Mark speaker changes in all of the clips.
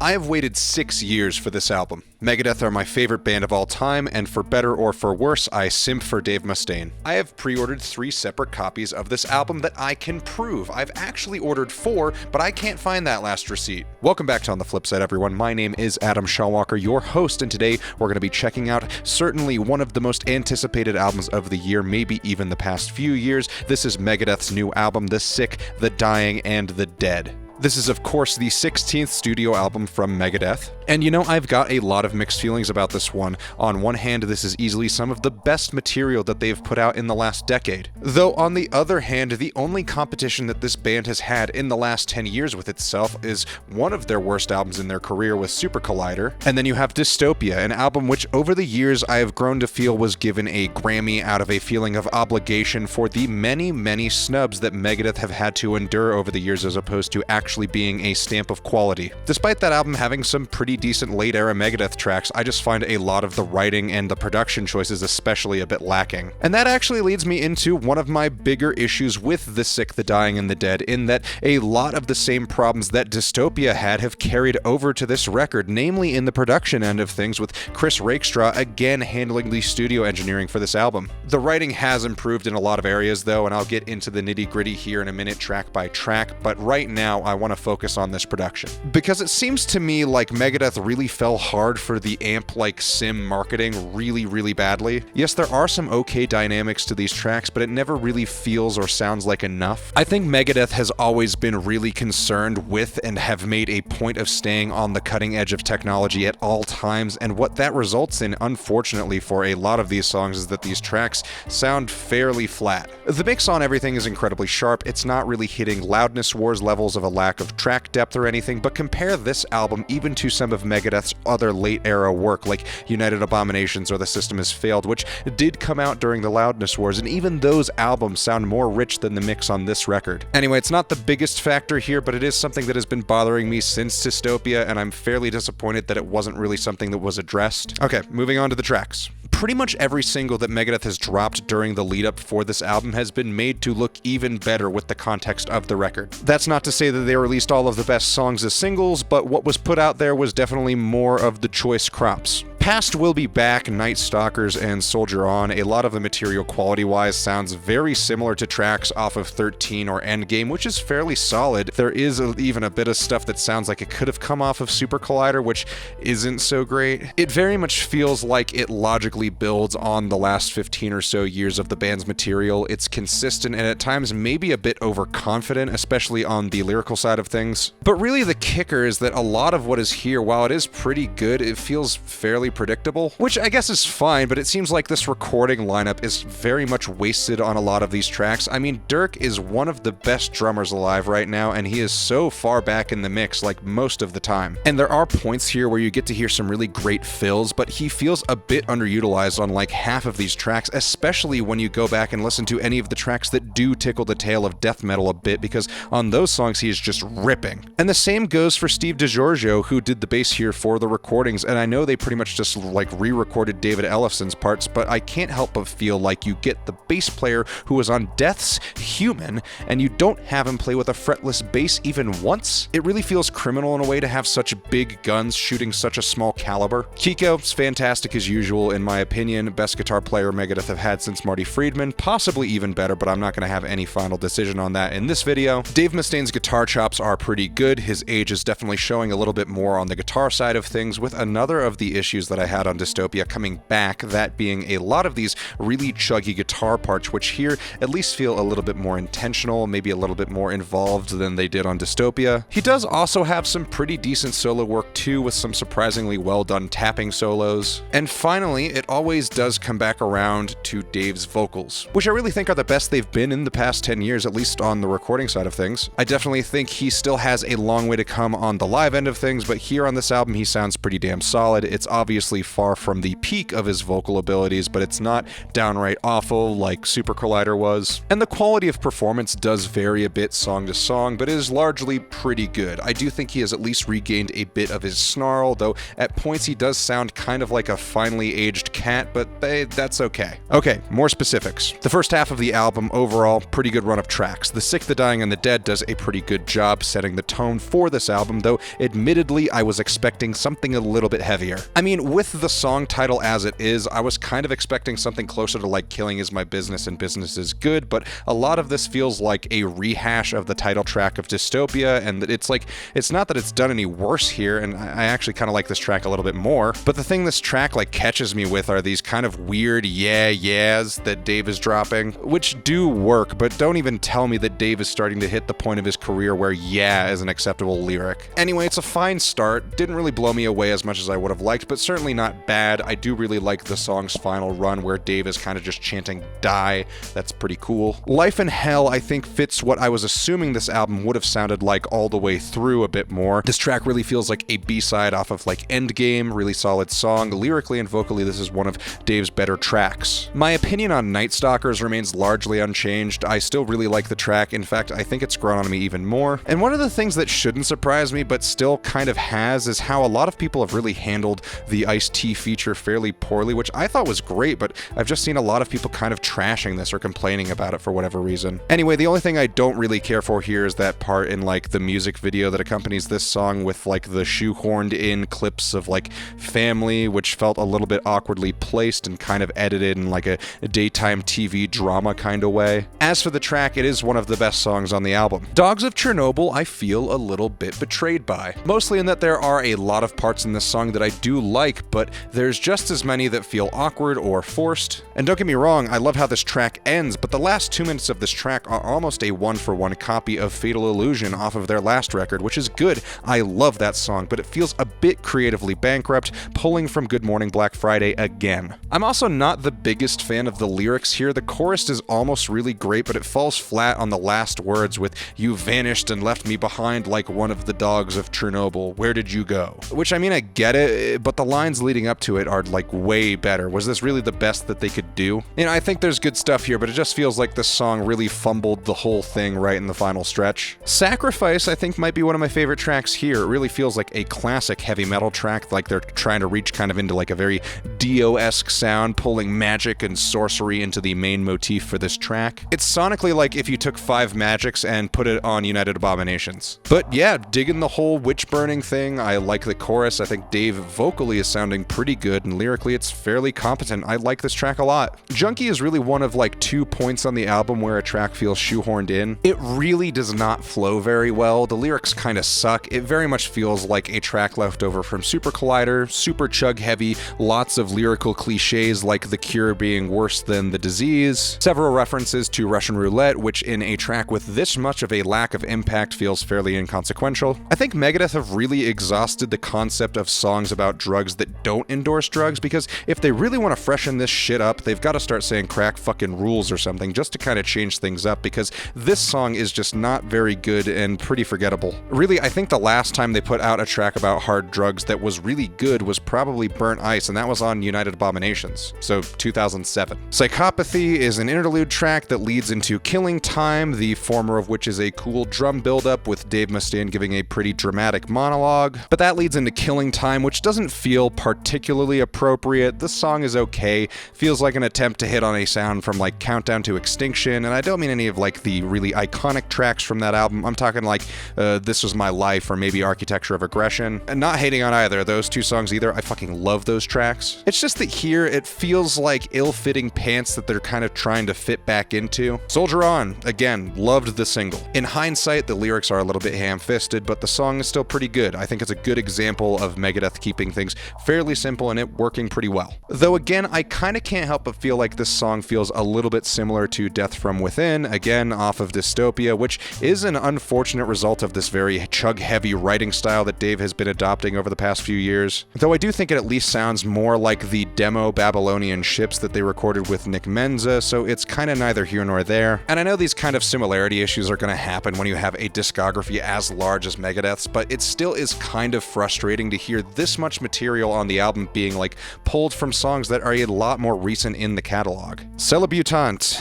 Speaker 1: I have waited 6 years for this album. Megadeth are my favorite band of all time, and for better or for worse, I simp for Dave Mustaine. I have pre-ordered 3 separate copies of this album that I can prove. I've actually ordered 4, but I can't find that last receipt. Welcome back to On the Flip Side, everyone. My name is Adam Shawwalker, your host, and today we're going to be checking out certainly one of the most anticipated albums of the year, maybe even the past few years. This is Megadeth's new album, The Sick, The Dying, and The Dead. This is, of course, the 16th studio album from Megadeth. And you know, I've got a lot of mixed feelings about this one. On one hand, this is easily some of the best material that they've put out in the last decade. Though, on the other hand, the only competition that this band has had in the last 10 years with itself is one of their worst albums in their career with Super Collider. And then you have Dystopia, an album which over the years I have grown to feel was given a Grammy out of a feeling of obligation for the many, many snubs that Megadeth have had to endure over the years as opposed to actually being a stamp of quality. Despite that album having some pretty decent late-era Megadeth tracks, I just find a lot of the writing and the production choices especially a bit lacking. And that actually leads me into one of my bigger issues with The Sick, The Dying, and The Dead, in that a lot of the same problems that Dystopia had have carried over to this record, namely in the production end of things, with Chris Rakestraw again handling the studio engineering for this album. The writing has improved in a lot of areas though, and I'll get into the nitty-gritty here in a minute track by track, but right now I want to focus on this production. Because it seems to me like Megadeth really fell hard for the amp-like sim marketing really badly. Yes, there are some okay dynamics to these tracks, but it never really feels or sounds like enough. I think Megadeth has always been really concerned with and have made a point of staying on the cutting edge of technology at all times, and what that results in, unfortunately for a lot of these songs, is that these tracks sound fairly flat. The mix on everything is incredibly sharp. It's not really hitting loudness wars levels of a lack of track depth or anything, but compare this album even to some of Megadeth's other late-era work like United Abominations or The System Has Failed, which did come out during the loudness wars, and even those albums sound more rich than the mix on this record. Anyway, it's not the biggest factor here, but it is something that has been bothering me since Dystopia, and I'm fairly disappointed that it wasn't really something that was addressed. Okay, moving on to the tracks. Pretty much every single that Megadeth has dropped during the lead-up for this album has been made to look even better with the context of the record. That's not to say that they released all of the best songs as singles, but what was put out there was definitely more of the choice crops. Past Will Be Back, Night Stalkers, and Soldier On, a lot of the material quality-wise sounds very similar to tracks off of 13 or Endgame, which is fairly solid. There is even a bit of stuff that sounds like it could have come off of Super Collider, which isn't so great. It very much feels like it logically builds on the last 15 or so years of the band's material. It's consistent and at times maybe a bit overconfident, especially on the lyrical side of things. But really the kicker is that a lot of what is here, while it is pretty good, it feels fairly predictable, which I guess is fine, but it seems like this recording lineup is very much wasted on a lot of these tracks. I mean, Dirk is one of the best drummers alive right now, and he is so far back in the mix like most of the time. And there are points here where you get to hear some really great fills, but he feels a bit underutilized on like half of these tracks, especially when you go back and listen to any of the tracks that do tickle the tail of death metal a bit, because on those songs he is just ripping. And the same goes for Steve DiGiorgio, who did the bass here for the recordings, and I know they pretty much just like re-recorded David Ellefson's parts, but I can't help but feel like you get the bass player who was on Death's Human, and you don't have him play with a fretless bass even once. It really feels criminal in a way to have such big guns shooting such a small caliber. Kiko's fantastic as usual, in my opinion, best guitar player Megadeth have had since Marty Friedman, possibly even better, but I'm not going to have any final decision on that in this video. Dave Mustaine's guitar chops are pretty good. His age is definitely showing a little bit more on the guitar side of things, with another of the issues that I had on Dystopia coming back, that being a lot of these really chuggy guitar parts, which here at least feel a little bit more intentional, maybe a little bit more involved than they did on Dystopia. He does also have some pretty decent solo work too, with some surprisingly well done tapping solos. And finally, it always does come back around to Dave's vocals, which I really think are the best they've been in the past 10 years, at least on the recording side of things. I definitely think he still has a long way to come on the live end of things, but here on this album he sounds pretty damn solid. It's obvious obviously far from the peak of his vocal abilities, but it's not downright awful like Super Collider was. And the quality of performance does vary a bit song to song, but is largely pretty good. I do think he has at least regained a bit of his snarl, though at points he does sound kind of like a finely aged cat, but that's okay. Okay, more specifics. The first half of the album, overall, pretty good run of tracks. The Sick, the Dying, and the Dead does a pretty good job setting the tone for this album, though admittedly I was expecting something a little bit heavier. I mean, with the song title as it is, I was kind of expecting something closer to like Killing Is My Business and Business Is Good, but a lot of this feels like a rehash of the title track of Dystopia, and it's not that it's done any worse here, and I actually kind of like this track a little bit more, but the thing this track like catches me with are these kind of weird yeahs that Dave is dropping, which do work, but don't even tell me that Dave is starting to hit the point of his career where yeah is an acceptable lyric. Anyway, it's a fine start, didn't really blow me away as much as I would have liked, but certainly not bad. I do really like the song's final run where Dave is kind of just chanting die, that's pretty cool. Life in Hell I think fits what I was assuming this album would have sounded like all the way through a bit more. This track really feels like a B-side off of like Endgame, really solid song. Lyrically and vocally this is one of Dave's better tracks. My opinion on Night Stalkers remains largely unchanged. I still really like the track, in fact I think it's grown on me even more. And one of the things that shouldn't surprise me but still kind of has is how a lot of people have really handled the Ice-T feature fairly poorly, which I thought was great, but I've just seen a lot of people kind of trashing this or complaining about it for whatever reason. Anyway, the only thing I don't really care for here is that part in like the music video that accompanies this song with like the shoehorned in clips of like family, which felt a little bit awkwardly placed and kind of edited in like a daytime TV drama kind of way. As for the track, it is one of the best songs on the album. Dogs of Chernobyl I feel a little bit betrayed by, mostly in that there are a lot of parts in this song that I do like, but there's just as many that feel awkward or forced. And don't get me wrong, I love how this track ends, but the last 2 minutes of this track are almost a one-for-one copy of Fatal Illusion off of their last record, which is good. I love that song, but it feels a bit creatively bankrupt, pulling from Good Morning Black Friday again. I'm also not the biggest fan of the lyrics here. The chorus is almost really great, but it falls flat on the last words with "You vanished and left me behind like one of the dogs of Chernobyl. Where did you go?" Which, I mean, I get it, but the lines leading up to it are like way better. Was this really the best that they could do? You know, I think there's good stuff here, but it just feels like this song really fumbled the whole thing right in the final stretch. Sacrifice, I think, might be one of my favorite tracks here. It really feels like a classic heavy metal track, like they're trying to reach kind of into like a very Dio-esque sound, pulling magic and sorcery into the main motif for this track. It's sonically like if you took 5 Magics and put it on United Abominations. But yeah, digging the whole witch burning thing. I like the chorus. I think Dave vocally is sounding pretty good, and lyrically it's fairly competent. I like this track a lot. Junkie is really one of like 2 points on the album where a track feels shoehorned in. It really does not flow very well. The lyrics kind of suck. It very much feels like a track left over from Super Collider, super chug heavy, lots of lyrical cliches like The Cure being worse than the disease, several references to Russian roulette, which in a track with this much of a lack of impact feels fairly inconsequential. I think Megadeth have really exhausted the concept of songs about drugs that don't endorse drugs, because if they really want to freshen this shit up, they've got to start saying crack fucking rules or something just to kind of change things up, because this song is just not very good and pretty forgettable. Really, I think the last time they put out a track about hard drugs that was really good was probably Burnt Ice, and that was on United Abominations, so 2007. Psychopathy is an interlude track that leads into Killing Time, the former of which is a cool drum buildup with Dave Mustaine giving a pretty dramatic monologue, but that leads into Killing Time, which doesn't feel particularly appropriate. The song is okay, feels like an attempt to hit on a sound from like Countdown to Extinction, and I don't mean any of like the really iconic tracks from that album. I'm talking like This Was My Life or maybe Architecture of Aggression. And not hating on either of those 2 songs either, I fucking love those tracks. It's just that here it feels like ill-fitting pants that they're kind of trying to fit back into. Soldier On, again, loved the single. In hindsight, the lyrics are a little bit ham-fisted, but the song is still pretty good. I think it's a good example of Megadeth keeping things fairly simple and it working pretty well. Though again, I kind of can't help but feel like this song feels a little bit similar to Death From Within, again off of Dystopia, which is an unfortunate result of this very chug-heavy writing style that Dave has been adopting over the past few years. Though I do think it at least sounds more like the demo Babylonian Ships that they recorded with Nick Menza, so it's kind of neither here nor there. And I know these kind of similarity issues are going to happen when you have a discography as large as Megadeth's, but it still is kind of frustrating to hear this much material material on the album being like pulled from songs that are a lot more recent in the catalog. Celebutant.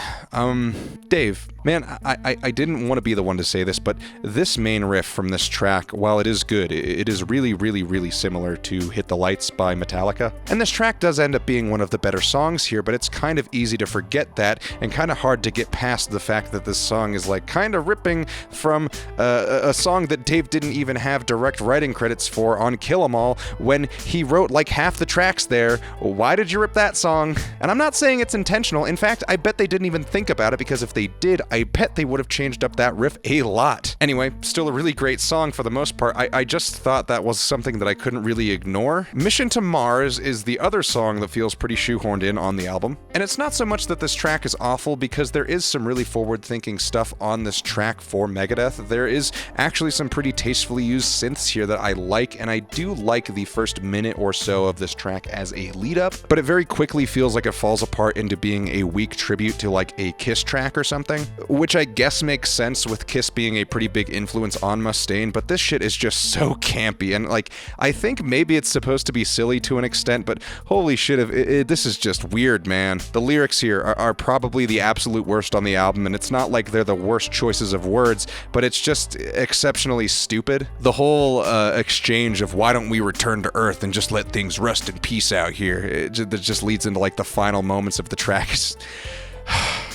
Speaker 1: Dave, man, I didn't want to be the one to say this, but this main riff from this track, while it is good, it is really, really, really similar to Hit the Lights by Metallica. And this track does end up being one of the better songs here, but it's kind of easy to forget that, and kind of hard to get past the fact that this song is like kind of ripping from a song that Dave didn't even have direct writing credits for on Kill 'Em All when he wrote like half the tracks there. Why did you rip that song? And I'm not saying it's intentional. In fact, I bet they didn't even think about it, because if they did, I bet they would have changed up that riff a lot. Anyway, still a really great song for the most part. I just thought that was something that I couldn't really ignore. Mission to Mars is the other song that feels pretty shoehorned in on the album. And it's not so much that this track is awful, because there is some really forward-thinking stuff on this track for Megadeth. There is actually some pretty tastefully used synths here that I like, and I do like the first minute or so of this track as a lead-up, but it very quickly feels like it falls apart into being a weak tribute to like a Kiss track or something, which I guess makes sense with Kiss being a pretty big influence on Mustaine, but this shit is just so campy, and like, I think maybe it's supposed to be silly to an extent, but holy shit, this is just weird, man. The lyrics here are probably the absolute worst on the album, and it's not like they're the worst choices of words, but it's just exceptionally stupid. The whole exchange of why don't we return to Earth and just let things rust in peace out here, that just leads into like the final moments of the track.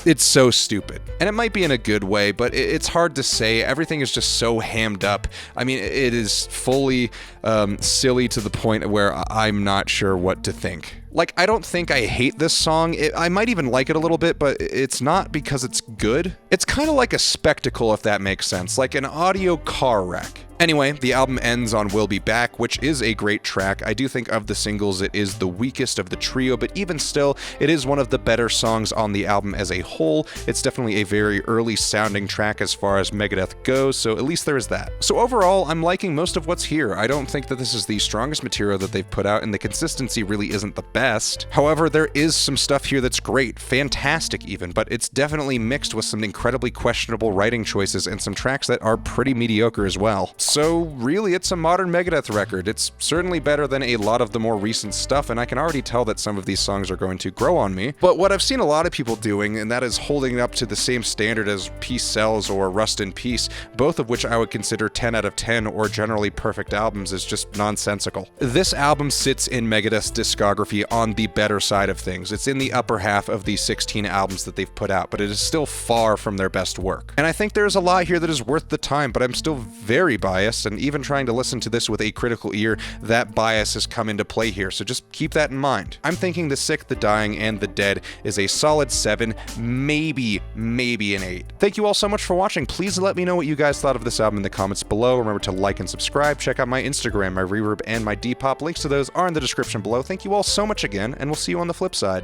Speaker 1: It's so stupid. And it might be in a good way, but it's hard to say. Everything is just so hammed up. I mean, it is fully silly to the point where I'm not sure what to think. Like, I don't think I hate this song. I might even like it a little bit, but it's not because it's good. It's kind of like a spectacle, if that makes sense, like an audio car wreck. Anyway, the album ends on We'll Be Back, which is a great track. I do think of the singles, it is the weakest of the trio, but even still, it is one of the better songs on the album as a whole. It's definitely a very early sounding track as far as Megadeth goes, so at least there is that. So overall, I'm liking most of what's here. I don't think that this is the strongest material that they've put out, and the consistency really isn't the best. However, there is some stuff here that's great, fantastic even, but it's definitely mixed with some incredibly questionable writing choices and some tracks that are pretty mediocre as well. So really, it's a modern Megadeth record. It's certainly better than a lot of the more recent stuff, and I can already tell that some of these songs are going to grow on me. But what I've seen a lot of people doing, and that is holding it up to the same standard as Peace Sells or Rust in Peace, both of which I would consider 10 out of 10 or generally perfect albums, is just nonsensical. This album sits in Megadeth's discography on the better side of things. It's in the upper half of the 16 albums that they've put out, but it is still far from their best work. And I think there's a lot here that is worth the time, but I'm still very biased, and even trying to listen to this with a critical ear, that bias has come into play here, so just keep that in mind. I'm thinking The Sick, The Dying, and The Dead is a solid 7, maybe an 8. Thank you all so much for watching. Please let me know what you guys thought of this album in the comments below. Remember to like and subscribe. Check out my Instagram, my Reverb, and my Depop. Links to those are in the description below. Thank you all so much again, and we'll see you on the flip side.